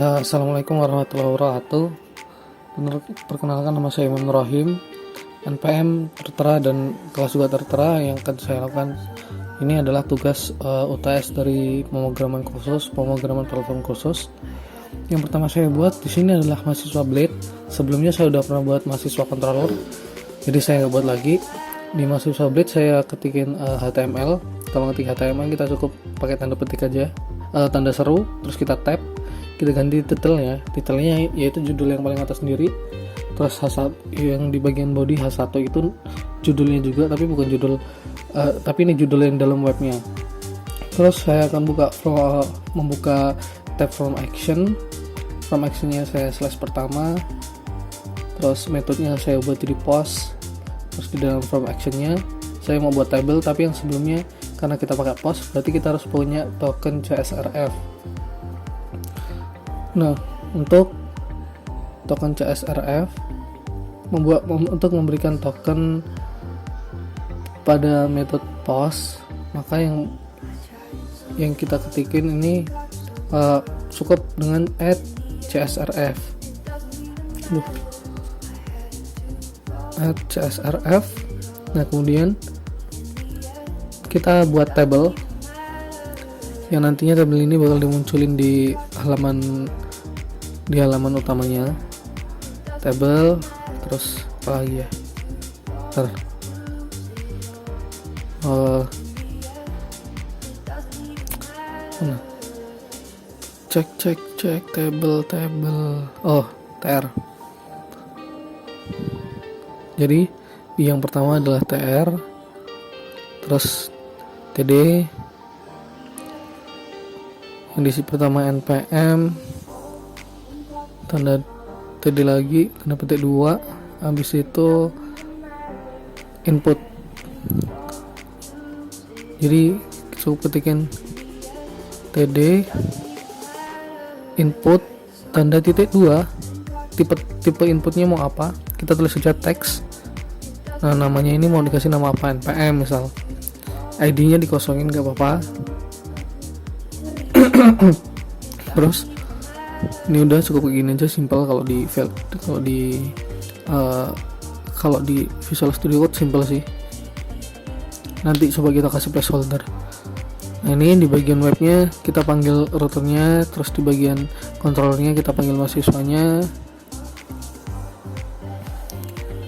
Assalamualaikum warahmatullahi wabarakatuh. Perkenalkan, nama saya Imam Rahim, NPM tertera dan kelas juga tertera. Yang akan saya lakukan ini adalah tugas UTS dari pemrograman platform khusus. Yang pertama saya buat di sini adalah mahasiswa Blade. Sebelumnya saya sudah pernah buat mahasiswa controller, jadi saya nggak buat lagi. Di mahasiswa Blade saya ketikin HTML. Kalau ngetik HTML kita cukup pakai tanda petik aja, tanda seru, terus kita tab, kita ganti titelnya yaitu judul yang paling atas sendiri, terus yang di bagian body H1 itu judulnya juga, tapi bukan judul tapi ini judul yang dalam webnya. Terus saya akan membuka tab from actionnya saya slash pertama, terus metodenya saya buat di post. Terus di dalam from actionnya saya mau buat table, tapi yang sebelumnya karena kita pakai post berarti kita harus punya token CSRF. Nah, untuk token CSRF untuk memberikan token pada metode post, maka yang kita ketikin ini cukup dengan add CSRF. Add CSRF. Nah, kemudian kita buat table yang nantinya tabel ini bakal dimunculin di halaman utamanya. Table, terus apa lagi ya? Cek table. Oh, TR. Jadi yang pertama adalah TR, terus TD, yang diisi pertama NPM, tanda TD lagi, tanda petik 2, habis itu input. Jadi cukup ketikin TD input tanda titik 2, tipe inputnya mau apa, kita tulis saja teks. Nah, namanya ini mau dikasih nama apa, NPM misal, ID-nya dikosongin gak apa-apa. Terus ini udah cukup begini aja, simple. Kalau di Visual Studio Code simple sih. Nanti coba kita kasih placeholder. Nah, ini di bagian webnya kita panggil routernya, terus di bagian controllernya kita panggil mahasiswanya.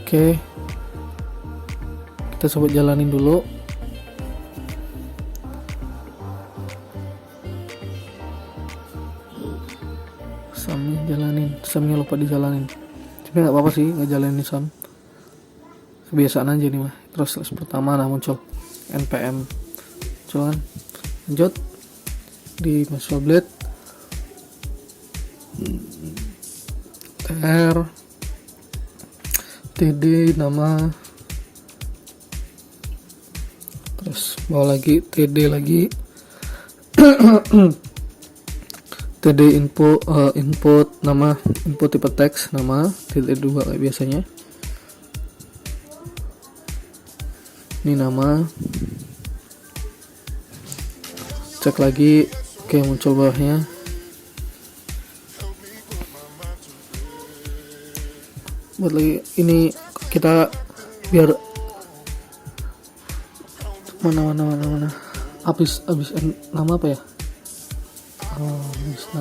Oke, kita coba jalanin dulu. Samnya lupa dijalanin, tapi nggak apa-apa sih nggak jalanin sam, kebiasaan aja nih mah. Terus pertama muncul NPM, cuman lanjut di mahasiswa Blade TR TD nama, terus bawa lagi TD lagi TD input nama, input tipe teks nama, TD 2 kayak biasanya. Ini nama, cek lagi. Oke, muncul bawahnya. Buat lagi ini kita biar mana habis nama apa ya? Habis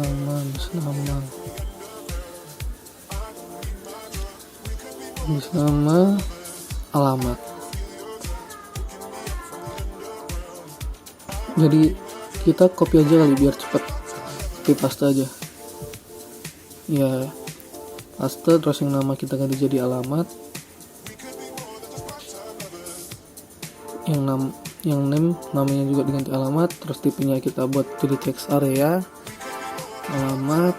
nama alamat. Jadi kita copy aja kali biar cepet, copy paste aja ya, paste. Terus yang nama kita ganti jadi alamat, yang name namanya juga diganti alamat, terus tipenya kita buat jadi text area, alamat,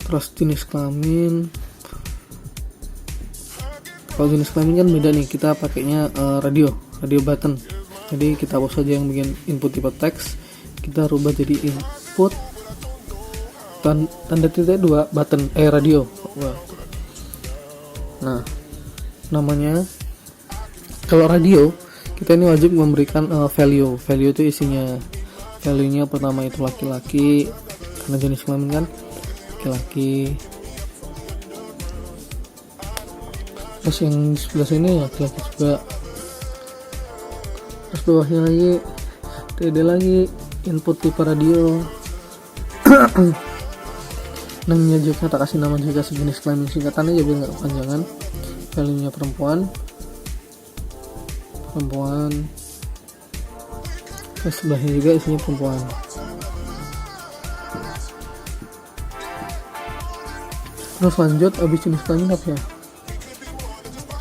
terus jenis kelamin. Kalau jenis kelamin kan beda nih, kita pakainya radio button. Jadi kita hapus saja yang bikin input tipe teks, kita rubah jadi input tanda titik 2 button radio. Nah, namanya kalau radio kita ini wajib memberikan value itu isinya value-nya pertama itu laki-laki karena jenis kelamin kan laki-laki. Terus yang sebelah sini laki-laki juga. Terus bawahnya lagi TD lagi, input tipe radio. Namanya juga tak kasih nama juga sejenis kelamin singkatannya aja biar nggak kepanjangan. Value-nya perempuan. Terus sebelahnya juga isinya perempuan. Terus lanjut, abis jenis kelamin apa ya?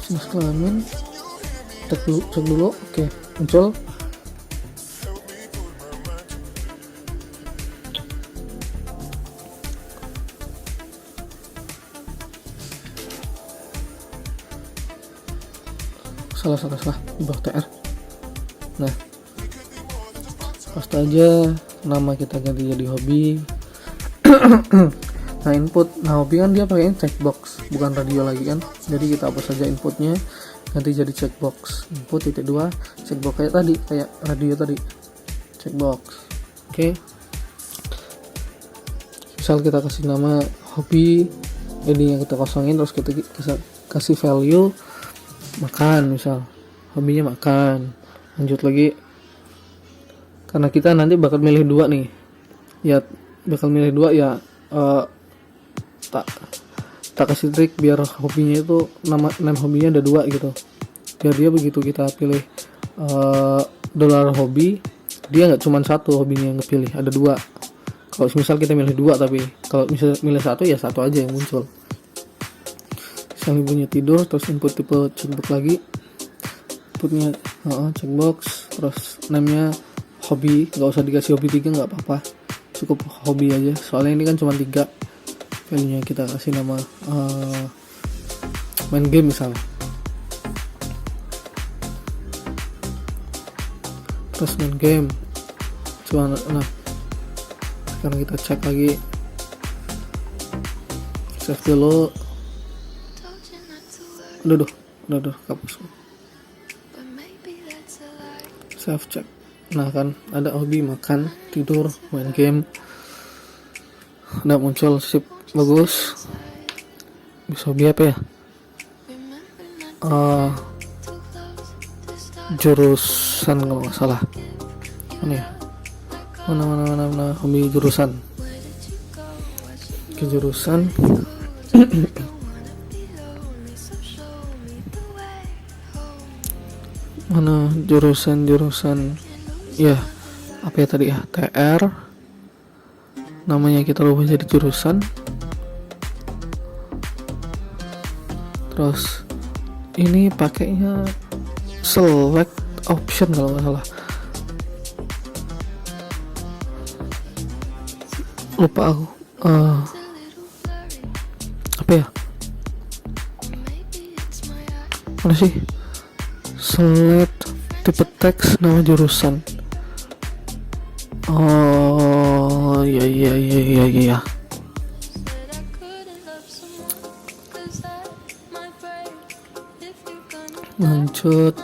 Jenis kelamin cek dulu. Oke, muncul. Salah di bawah TR. Nah, paste aja nama kita ganti jadi hobi. Nah, input, hobi kan dia pakai checkbox, bukan radio lagi kan. Jadi kita hapus saja inputnya, ganti jadi checkbox. Input titik 2, checkbox kayak radio tadi. Checkbox. Oke. Misal kita kasih nama hobi, ini yang kita kosongin, terus kita kasih value makan, misal hobinya makan. Lanjut lagi, karena kita nanti bakal milih 2 nih ya, tak kasih trik biar hobinya itu nama hobinya ada 2 gitu, biar dia begitu kita pilih dollar hobi, dia nggak cuma 1 hobinya yang kepilih, ada 2. Kalau misal kita milih 2, tapi kalau misal milih 1 ya 1 aja yang muncul. Misalnya punya tidur, terus input tipe checkbox lagi, inputnya checkbox, terus namanya hobi, nggak usah dikasih hobi 3 nggak apa-apa, cukup hobi aja, soalnya ini kan cuma 3. Value nya kita kasih nama main game misalnya. Terus main game cuma, nah sekarang kita cek lagi, save dulu. Udah kapus. Save cek. Nah kan ada hobi makan, tidur, main game. Udah muncul, sip, bagus. Bisa hobi apa ya? Jurusan kalau nggak salah. Mana ya? Mana hobi jurusan. Ke jurusan. Mana jurusan ya, apa ya tadi ya, TR, namanya kita ubah jadi jurusan. Terus ini pakainya select option kalau nggak salah, lupa aku. Apa ya, mana sih, select tipe teks nama jurusan. Oh iya. Lanjut,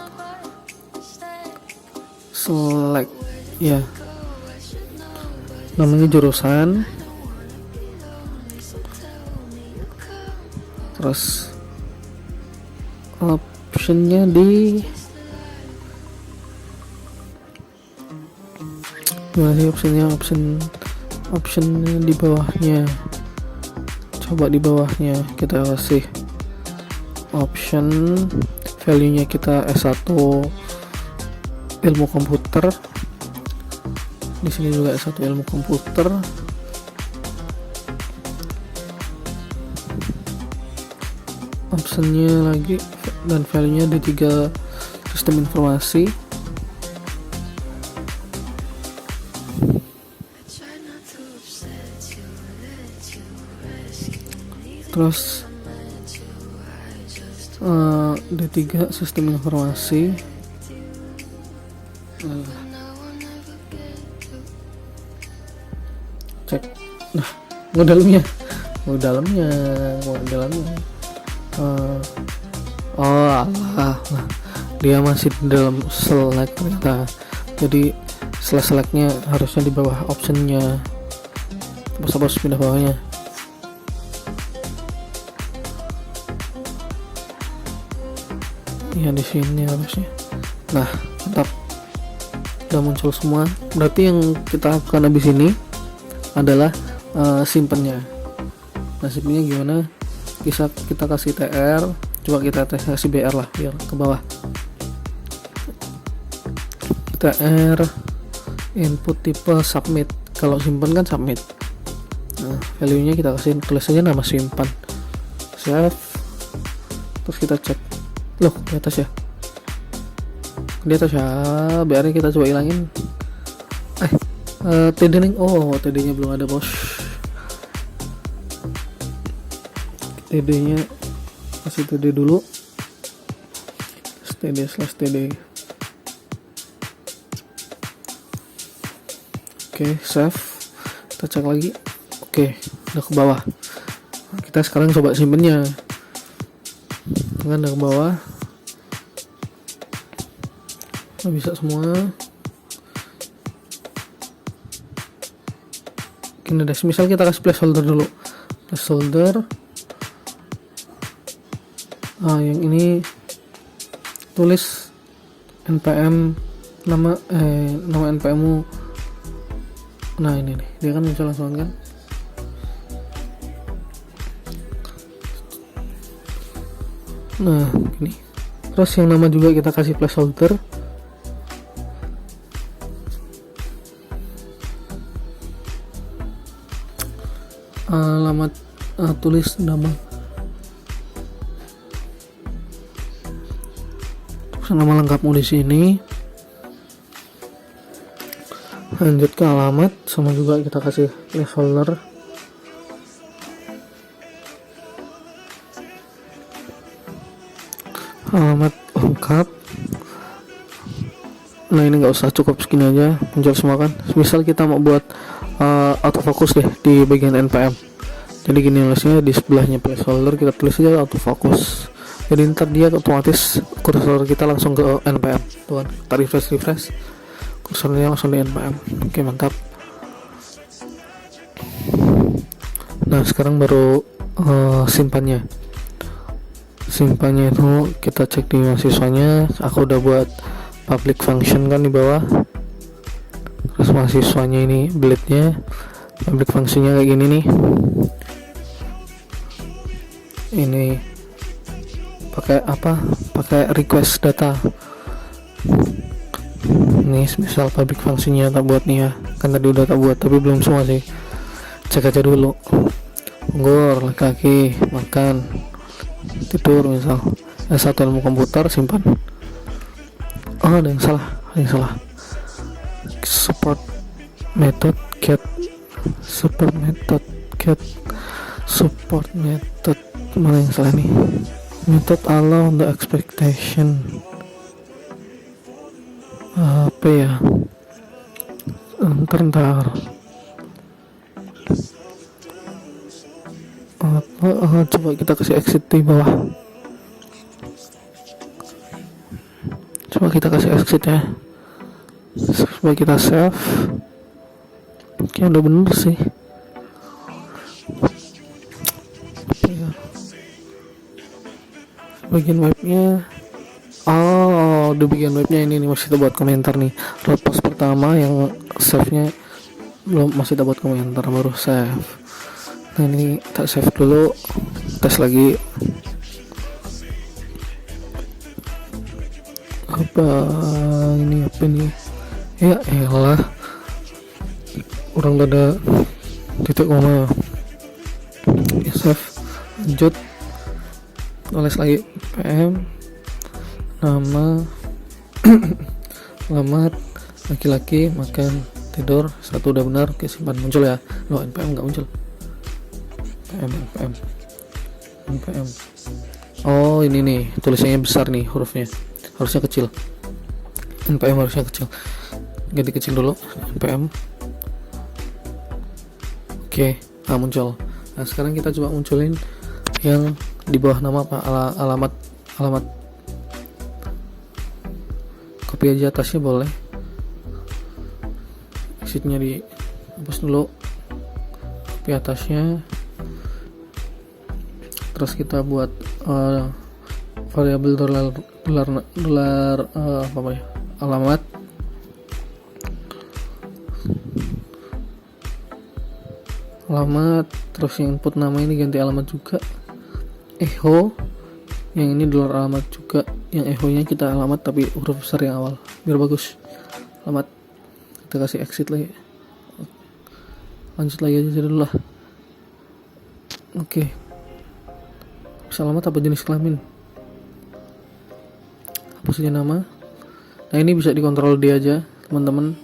select ya, namanya jurusan. Terus optionnya di gimana sih optionnya di bawahnya. Coba di bawahnya kita kasih option, value nya kita S1 ilmu komputer, di sini juga S1 ilmu komputer. Optionnya lagi dan value nya D3 sistem informasi. Terus D3 sistem informasi. Cek. Nah, dalamnya. Oh alah, nah, dia masih di dalam select ternyata. Jadi Setelah selectnya harusnya di bawah optionnya, terus pindah bawahnya. Ya di sini harusnya. Nah, mantap, udah muncul semua. Berarti yang kita lakukan habis ini adalah simpennya. Nah, simpennya gimana? Kita kasih TR, coba kita kasih BR lah biar ke bawah. TR input tipe submit. Kalau simpen kan submit. Nah, value nya kita kasih, tulis aja nama simpan, save, terus kita cek. Loh, di atas ya, BR nya kita coba hilangin. TD nih, TD nya belum ada bos. TD nya kasih TD dulu, TD/TD. Oke, save, kita cek lagi. Oke, udah ke bawah. Kita sekarang coba simpennya. Udah ke bawah, nggak bisa semua. Gini deh, misal kita kasih placeholder dulu, placeholder. Yang ini tulis npm, nama npm-mu. Nah ini nih, dia kan muncul langsung kan. Nah ini, terus yang nama juga kita kasih placeholder. Alamat, tulis nama lengkapmu di sini. Lanjut ke alamat, sama juga kita kasih placeholder. Alamat lengkap. Nah ini nggak usah, cukup segini aja, muncul semua kan. Misal kita mau buat autofocus deh di bagian npm, jadi gini nulisnya, di sebelahnya placeholder kita tulis aja autofocus. Jadi ntar dia otomatis kursor kita langsung ke npm. Tuh kan, kita refresh, kursornya langsung di npm. Oke, mantap. Nah sekarang baru simpannya itu kita cek di mahasiswanya. Aku udah buat public function kan di bawah. Terus mahasiswanya ini build-nya, public function-nya kayak gini nih. Ini pakai apa? Pakai request data. Nih misal public function-nya tak buat nih ya. Kan tadi udah tak buat tapi belum semua sih. Cek aja dulu. Nggur, laki-laki, makan, tidur misal. S1 ilmu komputer, simpan. Ada yang salah. Support method get mana yang salah nih? Method allow the expectation. Apa ya? Ntar coba kita kasih exit di bawah. Coba kita kasih exit ya. Coba kita save. Oke, udah bener sih. Bagian webnya, di bagian webnya ini nih, masih kita buat komentar nih. Road post pertama yang save nya belum, masih kita buat komentar, baru save. Nah ini tak save dulu, tes lagi. Apa ini? Ya elah, kurang ada titik koma. Ya, save, lanjut, tulis lagi PM, nama, alamat, laki-laki, makan, tidur, satu udah benar. Oke, simpan. Muncul ya. Loh, npm nggak muncul. npm. Oh ini nih, tulisannya besar nih hurufnya, harusnya kecil. npm harusnya kecil, ganti kecil dulu. npm. Oke, muncul. Nah sekarang kita coba munculin yang di bawah nama apa, alamat. Copy aja atasnya boleh. exitnya dihapus dulu di atasnya. Terus kita buat variabel dolar alamat. Terus yang input nama ini ganti alamat juga, echo yang ini dolar alamat juga, yang echo nya kita alamat tapi huruf besar yang awal biar bagus. Alamat kita kasih exit lagi, lanjut lagi aja dulu lah. Oke. Alamat apa jenis kelamin, hapus aja nama. Nah ini bisa dikontrol D aja teman-teman,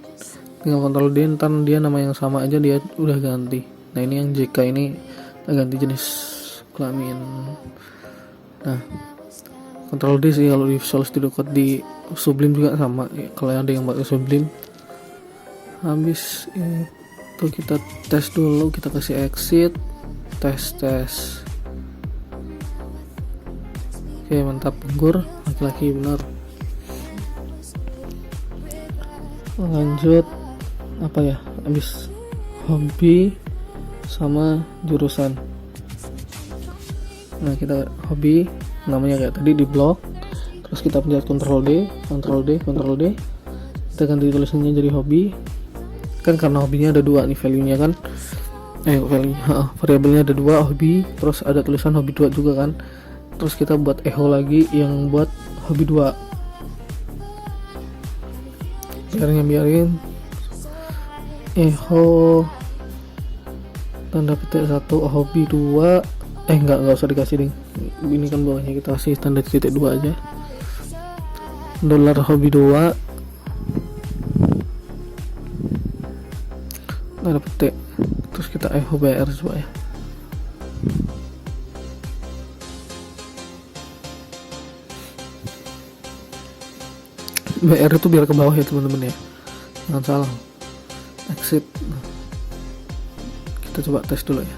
tinggal kontrol D, ntar dia nama yang sama aja dia udah ganti. Nah ini yang JK ini kita ganti jenis kelamin. Nah kontrol D sih kalau di Visual Studio Code, di Sublime juga sama ya, kalau ada yang pakai Sublime. Habis itu kita tes dulu, kita kasih exit, tes. Oke mantap, Penggur laki-laki benar. Lanjut apa ya, habis hobi sama jurusan. Nah kita hobi namanya kayak tadi di blok, terus kita pencet Ctrl D, kita ganti tulisannya jadi hobi kan, karena hobinya ada dua nih value nya kan, variabelnya ada dua, hobi terus ada tulisan hobi 2 juga kan. Terus kita buat echo lagi yang buat hobi 2, biarin echo tanda petik 1 hobi 2, enggak usah dikasih ding, ini kan bawahnya kita kasih tanda titik 2 aja, dolar hobi 2 tanda petik, terus kita echo BR coba ya. BR itu biar ke bawah ya teman-teman ya, jangan salah. Exit. Kita coba tes dulu ya.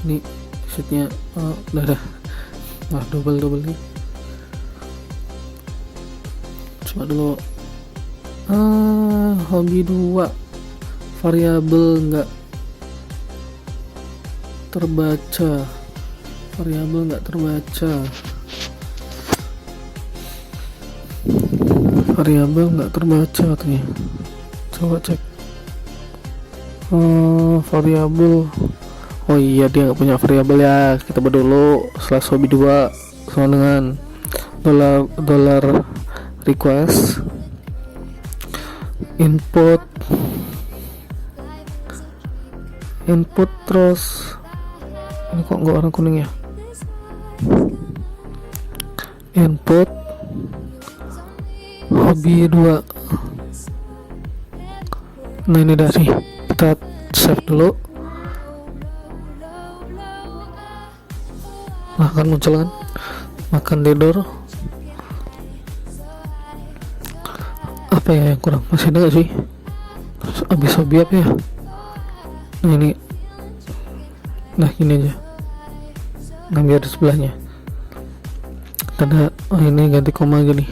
Ini exitnya udah double nih. Coba dulu. Hobi 2 variabel nggak terbaca. Variabel nggak terbaca katanya. Coba cek. Variabel. Oh iya, dia nggak punya variabel ya. Kita buat dulu slash hobi 2 sama dengan dollar request input terus ini kok nggak warna kuning ya, input hobi 2. Nah ini dari kita save dulu. Nah kan muncul kan, makan tidur. Apa ya yang kurang, masih ada gak sih? Abis hobi apa ya? Nah ini, nah gini aja, nah biar di sebelahnya ada, ini ganti koma gini.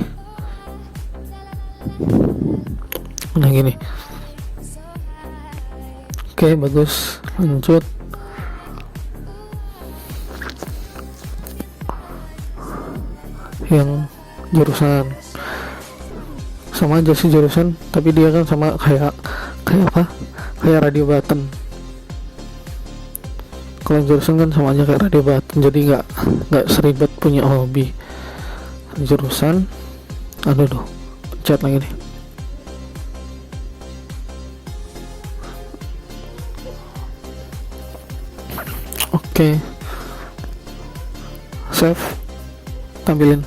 Nah gini. Oke bagus, lanjut. Yang jurusan sama aja sih jurusan, tapi dia kan sama kayak apa, kayak radio button. Kalau yang jurusan kan sama aja kayak radio button, jadi nggak seribet punya hobi. Jurusan, aduh pencet lagi nih. Oke, save, tampilin.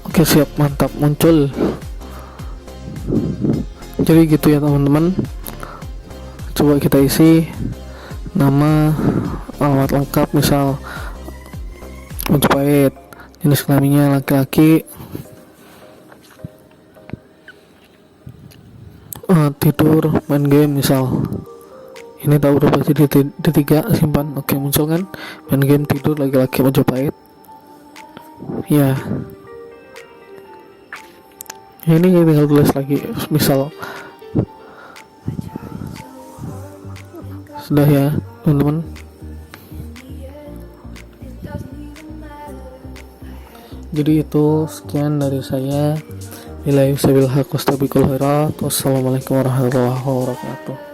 Oke siap, mantap, muncul. Jadi gitu ya teman-teman. Coba kita isi nama, alamat lengkap, misal Majapahit, jenis kelaminnya laki-laki, tidur, main game misal. Ini tahu berapa sih D3, simpan. Oke muncul kan, main game, tidur, laki-laki, Majapahit. Ya ini tinggal tulis lagi, misal sudah ya teman-teman. Jadi itu sekian dari saya. Wassalamualaikum warahmatullahi wabarakatuh.